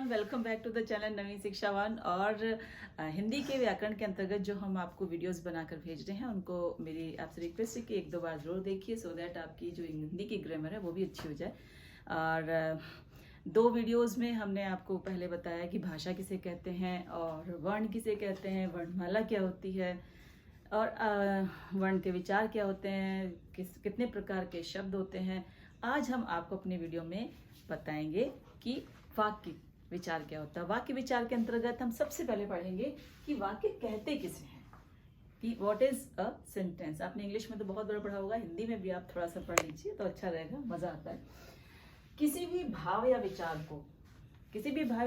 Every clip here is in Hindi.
Everyone, welcome back to the channel Naveen Shiksha one. और हिंदी के व्याकरण के अंतर्गत जो हम आपको वीडियोस बनाकर भेज रहे हैं उनको मेरी आपसे रिक्वेस्ट है कि एक दो बार ज़रूर देखिए, सो दैट आपकी जो हिंदी की ग्रामर है वो भी अच्छी हो जाए। और दो वीडियोस में हमने आपको पहले बताया कि भाषा किसे कहते हैं और वर्ण किसे कहते हैं, वर्णमाला क्या होती है और वर्ण के विचार क्या होते हैं, कितने प्रकार के शब्द होते हैं। आज हम आपको अपने वीडियो में बताएंगे कि वाक्य विचार क्या होता है। वाक्य विचार के अंतर्गत हम सबसे पहले पढ़ेंगे कि वाक्य कहते किसे हैं, कि व्हाट इज अ सेंटेंस। आपने इंग्लिश में तो बहुत बड़ा पढ़ा होगा, हिंदी में भी आप थोड़ा सा पढ़ लीजिए तो अच्छा रहेगा, मजा आता है। किसी भी भाव या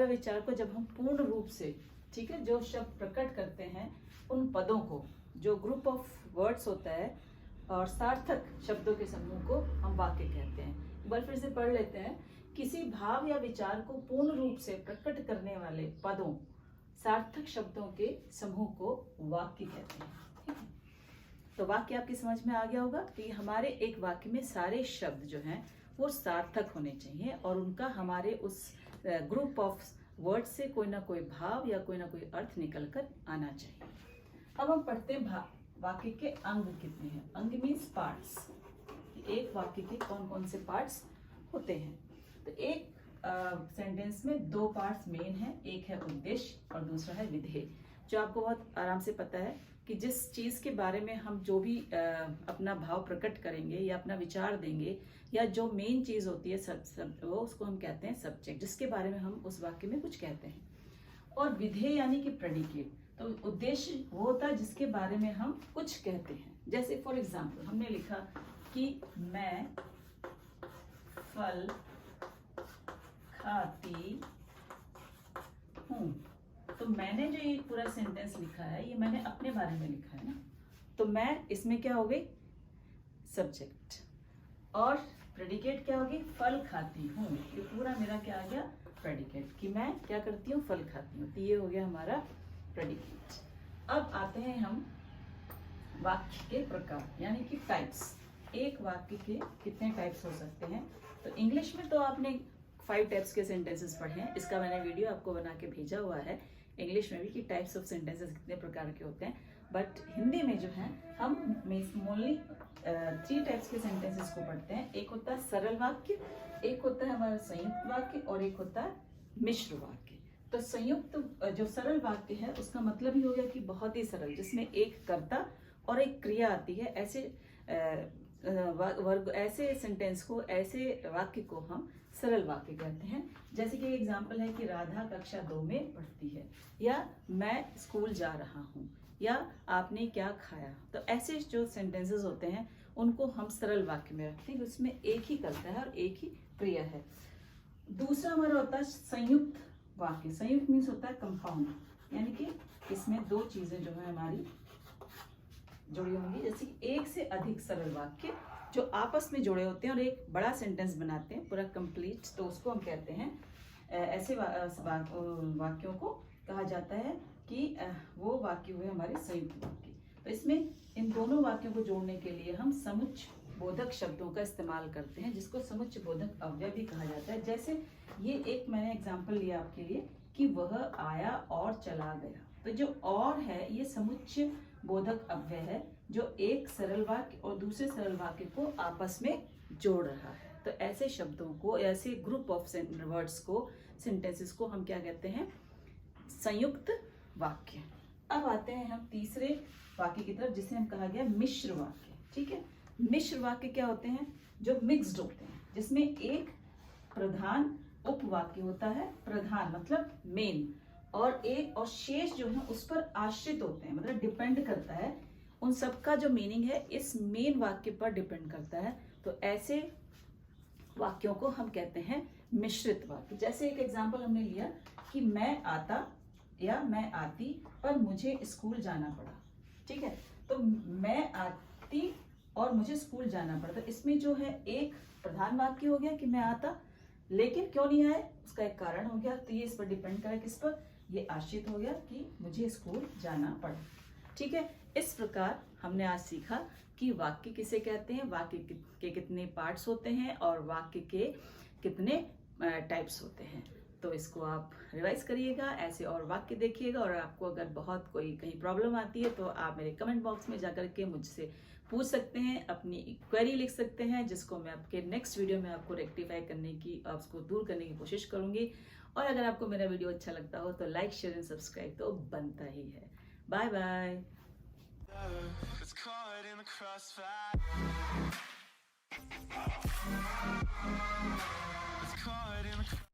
विचार को जब हम पूर्ण रूप से, ठीक है, जो शब्द प्रकट करते हैं उन पदों को, जो ग्रुप ऑफ वर्ड्स होता है और सार्थक शब्दों के समूह को हम वाक्य कहते हैं। एक बार फिर से पढ़ लेते हैं। किसी भाव या विचार को पूर्ण रूप से प्रकट करने वाले पदों, सार्थक शब्दों के समूह को वाक्य कहते हैं। ठीक है, तो वाक्य आपकी समझ में आ गया होगा कि हमारे एक वाक्य में सारे शब्द जो हैं वो सार्थक होने चाहिए और उनका हमारे उस ग्रुप ऑफ वर्ड से कोई ना कोई भाव या कोई ना कोई अर्थ निकल कर आना चाहिए। अब हम पढ़ते हैं वाक्य के अंग कितने हैं। अंग मीन्स पार्ट्स। एक वाक्य के कौन कौन से पार्ट्स होते हैं। तो एक सेंटेंस में दो पार्ट्स मेन हैं, एक है उद्देश्य और दूसरा है विधेय। जो आपको बहुत आराम से पता है कि जिस चीज के बारे में हम जो भी अपना भाव प्रकट करेंगे या अपना विचार देंगे या जो मेन चीज होती है वो उसको हम कहते हैं सब्जेक्ट, जिसके बारे में हम उस वाक्य में कुछ कहते हैं। और विधेय यानी कि प्रेडिकेट। तो उद्देश्य वो होता है जिसके बारे में हम कुछ कहते हैं। जैसे फॉर एग्जाम्पल हमने लिखा कि मैं फल खाती हूँ, तो मैंने जो ये पूरा सेंटेंस लिखा है ये मैंने अपने बारे में लिखा है ना, तो मैं इसमें क्या हो गई, सब्जेक्ट। और प्रेडिकेट क्या होगी, फल खाती हूँ। ये पूरा मेरा क्या आ गया, प्रेडिकेट, कि मैं क्या करती हूँ, फल खाती हूँ। तो ये हो गया हमारा प्रेडिकेट। अब आते हैं हम वाक्य के प्रकार यानी कि टाइप्स। एक वाक्य के कितने टाइप्स हो सकते हैं। तो इंग्लिश में तो आपने 5 टाइप्स के सेंटेंसेस पढ़े हैं, इसका मैंने वीडियो आपको बना के भेजा हुआ है इंग्लिश में भी कि टाइप्स ऑफ सेंटेंसेस कितने प्रकार के होते हैं। बट हिंदी में जो है हम ओनली 3 टाइप्स के सेंटेंसेस को पढ़ते हैं। एक होता है सरल वाक्य, एक होता है हमारा संयुक्त वाक्य और एक होता है मिश्र वाक्य। तो संयुक्त जो सरल वाक्य है उसका मतलब ही हो गया कि बहुत ही सरल, जिसमें एक कर्ता और एक क्रिया आती है। ऐसे सेंटेंस को, ऐसे वाक्य को हम सरल वाक्य कहते हैं। जैसे कि एग्जाम्पल है कि राधा कक्षा 2 में पढ़ती है, या मैं स्कूल जा रहा हूँ, या आपने क्या खाया। तो ऐसे जो सेंटेंसेस होते हैं उनको हम सरल वाक्य में रखते हैं, उसमें एक ही कर्ता है और एक ही क्रिया है। दूसरा हमारा होता है संयुक्त वाक्य। संयुक्त मीन्स होता है कंपाउंड, यानी कि इसमें दो चीजें जो है हमारी जुड़ी होंगी। जैसे कि एक से अधिक सरल वाक्य जो आपस में जुड़े होते हैं और एक बड़ा सेंटेंस बनाते हैं पूरा कंप्लीट, तो उसको हम कहते हैं, ऐसे वाक्यों को कहा जाता है कि वो वाक्य हुए हमारे संयुक्त वाक्य। तो इसमें इन दोनों वाक्यों को जोड़ने के लिए हम समुच्चय बोधक शब्दों का इस्तेमाल करते हैं, जिसको समुच्चय बोधक अव्यय भी कहा जाता है। जैसे ये एक मैंने एग्जाम्पल लिया आपके लिए कि वह आया और चला गया। तो जो और है ये समुच्चय बोधक अव्यय है, जो एक सरल वाक्य और दूसरे सरल वाक्य को आपस में जोड़ रहा है। तो ऐसे शब्दों को, ऐसे ग्रुप ऑफ वर्ड्स को, सेंटेंसेस को हम क्या कहते हैं, संयुक्त वाक्य। अब आते हैं हम तीसरे वाक्य की तरफ, जिसे हम कहा गया मिश्र वाक्य। ठीक है, मिश्र वाक्य क्या होते हैं, जो मिक्स्ड होते हैं, जिसमें एक प्रधान उपवाक्य होता है, प्रधान मतलब मेन, और एक और शेष जो है उस पर आश्रित होते हैं, मतलब डिपेंड करता है। उन सबका जो मीनिंग है इस मेन वाक्य पर डिपेंड करता है। तो ऐसे वाक्यों को हम कहते हैं मिश्रित वाक्य। जैसे एक एग्जांपल हमने लिया कि मैं आता या मैं आती पर मुझे स्कूल जाना पड़ा। ठीक है, तो मैं आती और मुझे स्कूल जाना पड़ा, तो इसमें जो है एक प्रधान वाक्य हो गया कि मैं आता, लेकिन क्यों नहीं आए उसका एक कारण हो गया। तो ये इस पर डिपेंड करे, किस पर, ये आश्रित हो गया कि मुझे स्कूल जाना पड़ा। ठीक है, इस प्रकार हमने आज सीखा कि वाक्य किसे कहते हैं, वाक्य के कितने पार्ट्स होते हैं और वाक्य के कितने टाइप्स होते हैं। तो इसको आप रिवाइज करिएगा, ऐसे और वाक्य देखिएगा। और आपको अगर बहुत कोई कहीं प्रॉब्लम आती है तो आप मेरे कमेंट बॉक्स में जाकर के मुझसे पूछ सकते हैं, अपनी क्वेरी लिख सकते हैं, जिसको मैं आपके नेक्स्ट वीडियो में आपको रेक्टिफाई करने की, उसको दूर करने की कोशिश करूंगी। और अगर आपको मेरा वीडियो अच्छा लगता हो तो लाइक, शेयर एंड सब्सक्राइब तो बनता ही है। Bye bye. It's caught in the crossfire. It's caught in the